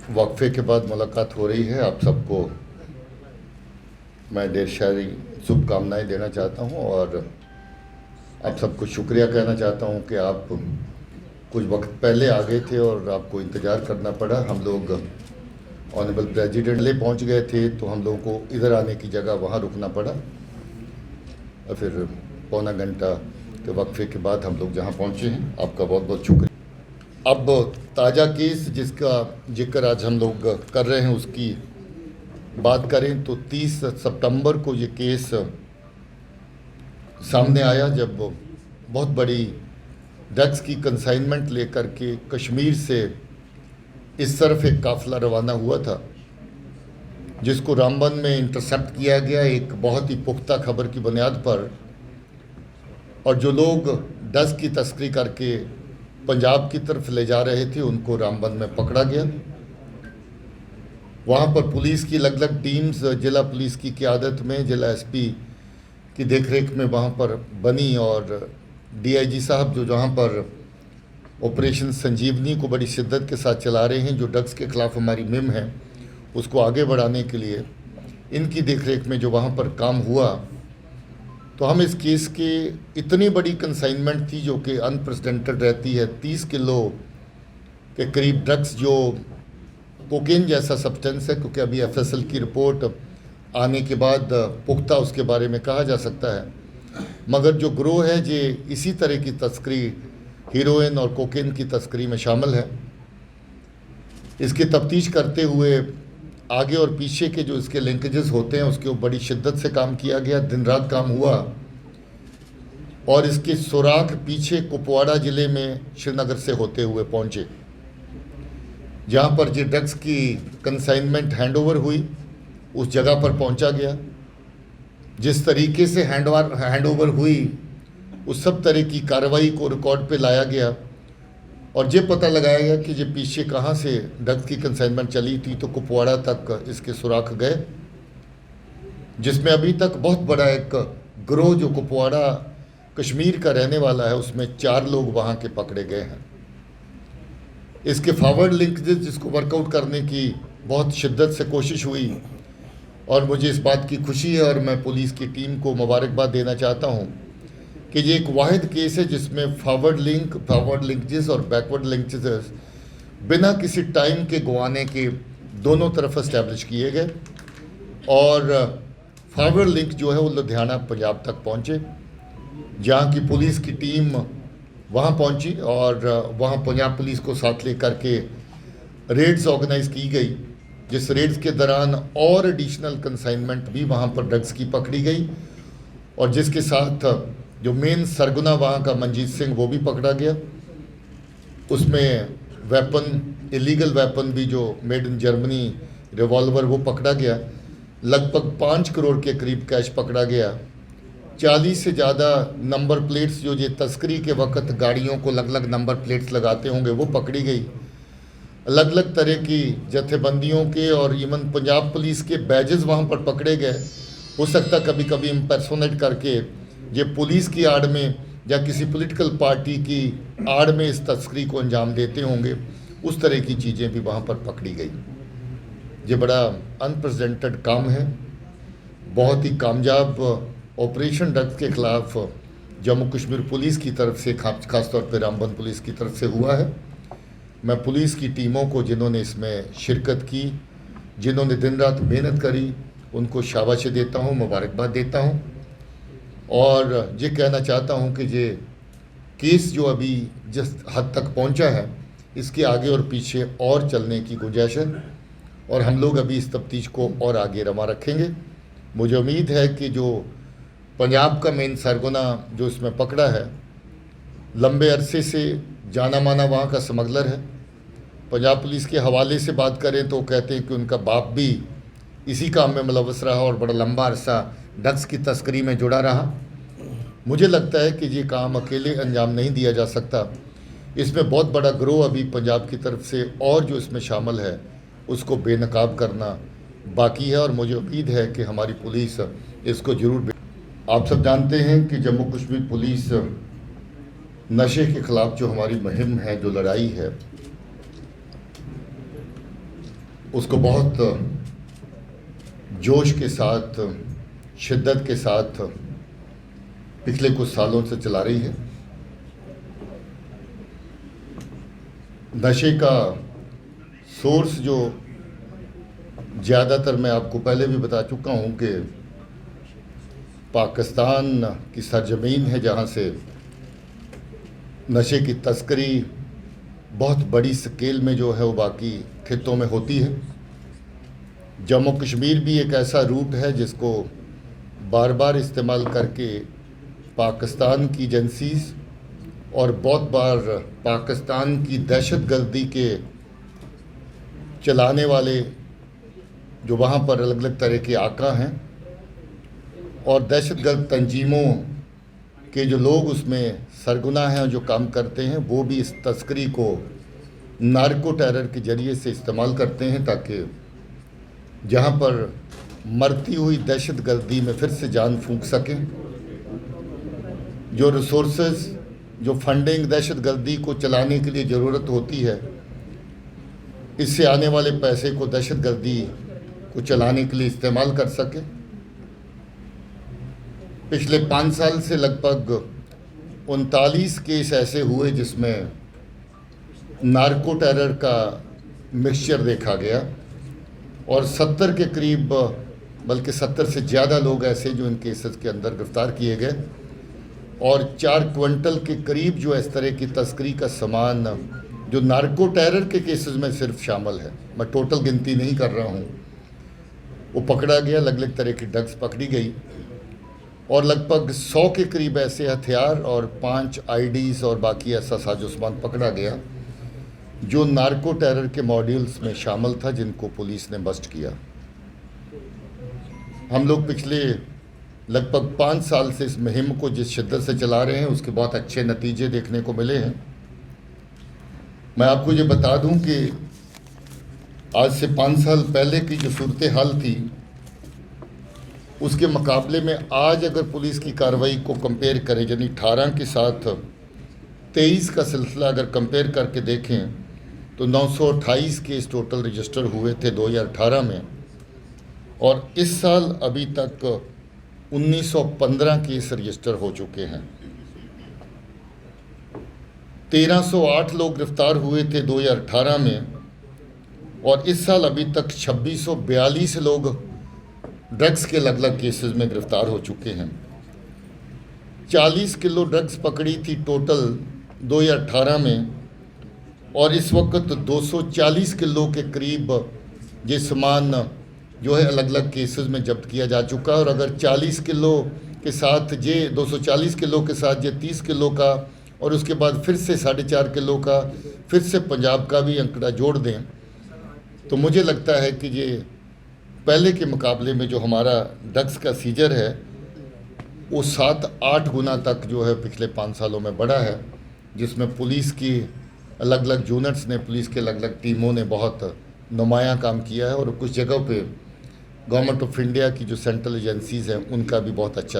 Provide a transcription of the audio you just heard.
वक्फे के बाद मुलाकात हो रही है। आप सबको मैं ढेर सारी शुभकामनाएं देना चाहता हूं और आप सबको शुक्रिया कहना चाहता हूं कि आप कुछ वक्त पहले आ गए थे और आपको इंतज़ार करना पड़ा। हम लोग ऑनरेबल प्रेसिडेंट ले पहुंच गए थे तो हम लोगों को इधर आने की जगह वहां रुकना पड़ा और फिर पौना घंटा के वक्फे के बाद हम लोग जहां पहुंचे हैं, आपका बहुत बहुत शुक्रिया। अब ताज़ा केस जिसका जिक्र आज हम लोग कर रहे हैं उसकी बात करें तो 30 सितंबर को ये केस सामने आया जब बहुत बड़ी ड्रग्स की कंसाइनमेंट लेकर के कश्मीर से इस तरफ एक काफ़िला रवाना हुआ था, जिसको रामबन में इंटरसेप्ट किया गया एक बहुत ही पुख्ता खबर की बुनियाद पर। और जो लोग ड्रग्स की तस्करी करके पंजाब की तरफ ले जा रहे थे उनको रामबन में पकड़ा गया। वहाँ पर पुलिस की अलग अलग टीम्स जिला पुलिस की क़यादत में जिला एसपी की देखरेख में वहाँ पर बनी और डीआईजी साहब जो जहाँ पर ऑपरेशन संजीवनी को बड़ी शिद्दत के साथ चला रहे हैं, जो ड्रग्स के ख़िलाफ़ हमारी मुहिम है उसको आगे बढ़ाने के लिए इनकी देखरेख में जो वहाँ पर काम हुआ, तो हम इस केस के इतनी बड़ी कंसाइनमेंट थी जो कि अनप्रेसिडेंटेड रहती है। 30 किलो के करीब ड्रग्स जो कोकेन जैसा सब्सटेंस है, क्योंकि अभी एफएसएल की रिपोर्ट आने के बाद पुख्ता उसके बारे में कहा जा सकता है, मगर जो ग्रोह है जे इसी तरह की तस्करी हीरोइन और कोकेन की तस्करी में शामिल है। इसकी तफ्तीश करते हुए आगे और पीछे के जो इसके लिंकेजेस होते हैं उसके ऊपर बड़ी शिद्दत से काम किया गया, दिन रात काम हुआ और इसके सुराग पीछे कुपवाड़ा ज़िले में श्रीनगर से होते हुए पहुँचे, जहाँ पर जो ड्रग्स की कंसाइनमेंट हैंडओवर हुई उस जगह पर पहुँचा गया। जिस तरीके से हैंडओवर हुई उस सब तरह की कार्रवाई को रिकॉर्ड पे लाया गया और ये पता लगाया गया कि ये पीछे कहाँ से ड्रग्स की कंसाइनमेंट चली थी, तो कुपवाड़ा तक इसके सुराख गए, जिसमें अभी तक बहुत बड़ा एक ग्रोह जो कुपवाड़ा कश्मीर का रहने वाला है उसमें 4 लोग वहाँ के पकड़े गए हैं। इसके फॉरवर्ड लिंक जिसको वर्कआउट करने की बहुत शिद्दत से कोशिश हुई और मुझे इस बात की खुशी है और मैं पुलिस की टीम को मुबारकबाद देना चाहता हूँ कि ये एक वाहिद केस है जिसमें फॉरवर्ड लिंकेजेस और बैकवर्ड लिंकेजेस बिना किसी टाइम के गंवाने के दोनों तरफ इस्टेब्लिश किए गए और फॉरवर्ड लिंक जो है वो लुधियाना पंजाब तक पहुँचे, जहाँ की पुलिस की टीम वहाँ पहुँची और वहाँ पंजाब पुलिस को साथ लेकर के रेड्स ऑर्गेनाइज की गई, जिस रेड्स के दौरान और एडिशनल कंसाइनमेंट भी वहाँ पर ड्रग्स की पकड़ी गई और जिसके साथ जो मेन सरगुना वहाँ का मंजीत सिंह वो भी पकड़ा गया। उसमें वेपन इलीगल वेपन भी जो मेड इन जर्मनी रिवॉल्वर वो पकड़ा गया। लगभग 5 करोड़ के करीब कैश पकड़ा गया। 40 से ज़्यादा नंबर प्लेट्स जो ये तस्करी के वक्त गाड़ियों को अलग अलग नंबर प्लेट्स लगाते होंगे वो पकड़ी गई। अलग अलग तरह की जथेबंदियों के और इवन पंजाब पुलिस के बैजेस वहाँ पर पकड़े गए। हो सकता कभी कभी इम्पर्सोनेट करके ये पुलिस की आड़ में या किसी पॉलिटिकल पार्टी की आड़ में इस तस्करी को अंजाम देते होंगे, उस तरह की चीज़ें भी वहाँ पर पकड़ी गई। ये बड़ा अनप्रेसिडेंटेड काम है। बहुत ही कामयाब ऑपरेशन ड्रग्स के ख़िलाफ़ जम्मू कश्मीर पुलिस की तरफ से ख़ास तौर पर रामबन पुलिस की तरफ से हुआ है। मैं पुलिस की टीमों को जिन्होंने इसमें शिरकत की, जिन्होंने दिन रात मेहनत करी, उनको शाबाशी देता हूँ, मुबारकबाद देता हूँ और ये कहना चाहता हूँ कि ये केस जो अभी जिस हद तक पहुँचा है इसके आगे और पीछे और चलने की गुंजाइश है और हम लोग अभी इस तफ्तीश को और आगे रमा रखेंगे। मुझे उम्मीद है कि जो पंजाब का मेन सरगुना जो इसमें पकड़ा है, लंबे अरसे से जाना माना वहाँ का स्मगलर है। पंजाब पुलिस के हवाले से बात करें तो कहते हैं कि उनका बाप भी इसी काम में मुलव्वस रहा और बड़ा लंबा अरसा ड्रग्स की तस्करी में जुड़ा रहा। मुझे लगता है कि ये काम अकेले अंजाम नहीं दिया जा सकता। इसमें बहुत बड़ा ग्रोह अभी पंजाब की तरफ से और जो इसमें शामिल है उसको बेनकाब करना बाकी है और मुझे उम्मीद है कि हमारी पुलिस इसको ज़रूर। आप सब जानते हैं कि जम्मू कश्मीर पुलिस नशे के खिलाफ जो हमारी मुहिम है, जो लड़ाई है, उसको बहुत जोश के साथ, शिद्दत के साथ पिछले कुछ सालों से चला रही है। नशे का सोर्स जो ज़्यादातर मैं आपको पहले भी बता चुका हूँ कि पाकिस्तान की सरजमीन है, जहाँ से नशे की तस्करी बहुत बड़ी स्केल में जो है वो बाकी खित्तों में होती है। जम्मू कश्मीर भी एक ऐसा रूट है जिसको बार बार इस्तेमाल करके पाकिस्तान की एजेंसीज और बहुत बार पाकिस्तान की दहशतगर्दी के चलाने वाले जो वहाँ पर अलग अलग तरह के आका हैं और दहशतगर्द तंजीमों के जो लोग उसमें सरगुना हैं और जो काम करते हैं, वो भी इस तस्करी को नार्को टेरर के ज़रिए से इस्तेमाल करते हैं ताकि जहाँ पर मरती हुई दहशतगर्दी में फिर से जान फूंक सकें। जो रिसोर्सेज, जो फंडिंग दहशतगर्दी को चलाने के लिए ज़रूरत होती है, इससे आने वाले पैसे को दहशतगर्दी को चलाने के लिए इस्तेमाल कर सके। पिछले 5 साल से लगभग 39 केस ऐसे हुए जिसमें नार्को टेरर का मिक्सचर देखा गया और 70 के करीब, बल्कि 70 से ज़्यादा लोग ऐसे जो इन केसेस के अंदर गिरफ्तार किए गए और 4 क्विंटल के करीब जो इस तरह की तस्करी का सामान जो नार्को टेरर के केसेस में सिर्फ शामिल है, मैं टोटल गिनती नहीं कर रहा हूँ, वो पकड़ा गया। अलग अलग तरह की ड्रग्स पकड़ी गई और लगभग 100 के करीब ऐसे हथियार और 5 आईडीज़ और बाकी ऐसा साजो सामान पकड़ा गया जो नार्को टेरर के मॉड्यूल्स में शामिल था, जिनको पुलिस ने बस्ट किया। हम लोग पिछले लगभग 5 साल से इस मुहिम को जिस शिद्दत से चला रहे हैं उसके बहुत अच्छे नतीजे देखने को मिले हैं। मैं आपको ये बता दूं कि आज से 5 साल पहले की जो सूरत हाल थी उसके मुकाबले में आज अगर पुलिस की कार्रवाई को कंपेयर करें, यानी 18 के साथ 23 का सिलसिला अगर कंपेयर करके देखें तो 928 केस टोटल रजिस्टर हुए थे 2018 में और इस साल अभी तक 1915 केस रजिस्टर हो चुके हैं। 1308 लोग गिरफ्तार हुए थे 2018 में और इस साल अभी तक 2642 लोग ड्रग्स के अलग अलग केसेस में गिरफ्तार हो चुके हैं। 40 किलो ड्रग्स पकड़ी थी टोटल 2018 में और इस वक्त 240 किलो के करीब ये सामान जो है अलग अलग केसेस में जब्त किया जा चुका है। और अगर 40 किलो के साथ ये 240 किलो के साथ ये 30 किलो का और उसके बाद फिर से 4.5 किलो का फिर से पंजाब का भी आंकड़ा जोड़ दें तो मुझे लगता है कि ये पहले के मुकाबले में जो हमारा ड्रग्स का सीजर है वो 7-8 गुना तक जो है पिछले 5 सालों में बढ़ा है, जिसमें पुलिस की अलग अलग यूनिट्स ने, पुलिस के अलग अलग टीमों ने बहुत नुमायाँ काम किया है और कुछ जगहों पे गवर्नमेंट ऑफ इंडिया की जो सेंट्रल एजेंसीज़ हैं उनका भी बहुत अच्छा